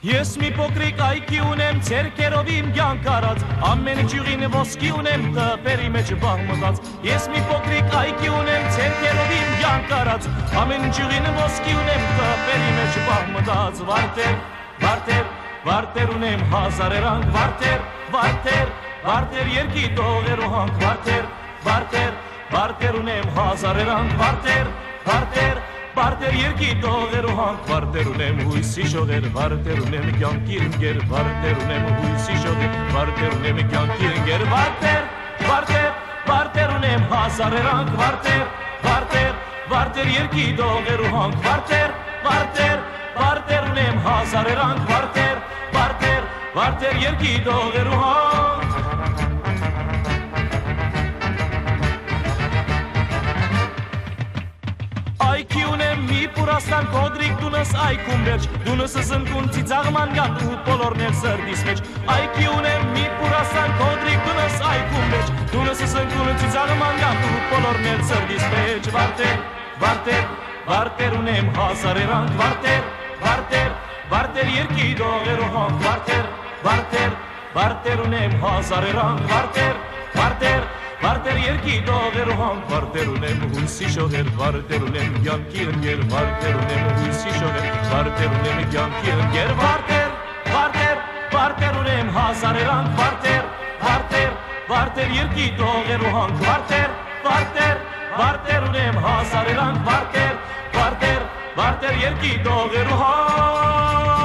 Ես մի փոքրիկ այքի ունեմ, ցերկերով իմ կյանք արած, ամեն ջուրին ոսկի ունեմ, տպերի մեջ բաղ մտած։ Ես մի փոքրիկ այքի ունեմ, ցերկերով իմ կյանք արած, ամեն ջուրին ոսկի ունեմ, տպերի մեջ բաղ մտած։ Վարտեր, վարտեր, վարտեր ունեմ հազարերանգ, վարտեր, վարտեր, վարտեր երկի տողերու հանք, վարտեր, վարտեր, վարտեր ունեմ հազարերանգ, վարտեր, վարտեր, վարտեր երկի տողերու հանք, վարտեր ունեմ հույսի շողեր, վարտեր ունեմ կյանքի ընկեր, վարտեր ունեմ հույսի շողեր, վարտեր ունեմ կյանքի ընկեր, վարտեր, վարտեր, վարտեր ունեմ հազարերանգ, վարտեր, վարտեր, վարտեր երկի տողերու հանք, վարտեր, վարտեր, վարտեր ունեմ հազարերանգ, վարտեր, վարտեր, վարտեր երկի տողերու հանք։ Այքի ունեմ մի պուրաստան կոդրիկ դունս այքում վերջ, դունս զնկուն ծիծաղման գան ու բոլորներ սրդիս մեջ։ Այքի ունեմ մի պուրաստան կոդրիկ դունս այքում վերջ, դունս զնկուն ծիծաղման գան ու բոլորներ սրդիս մեջ։ Վարտեր, վարտեր, վարտեր ունեմ հազարերանգ, վարտեր, վարտեր, վարտեր երկի դողերու հանք, վարտեր, վարտեր, վարտեր ունեմ հազարերանգ, վարտեր, վարտեր, վարտեր երկի տողերու հանք, վարտեր ունեմ հույսի շողեր, վարտեր ունեմ կյանքի ընկեր, վարտեր ունեմ հույսի շողեր, վարտեր ունեմ կյանքի ընկեր, վարտեր, վարտեր, վարտեր ունեմ հազարերանգ, վարտեր, վարտեր, վարտեր երկի տողերու հանք, վարտեր, վարտեր, վարտեր ունեմ հազարերանգ, վարտեր, վարտեր, վարտեր երկի տողերու հանք։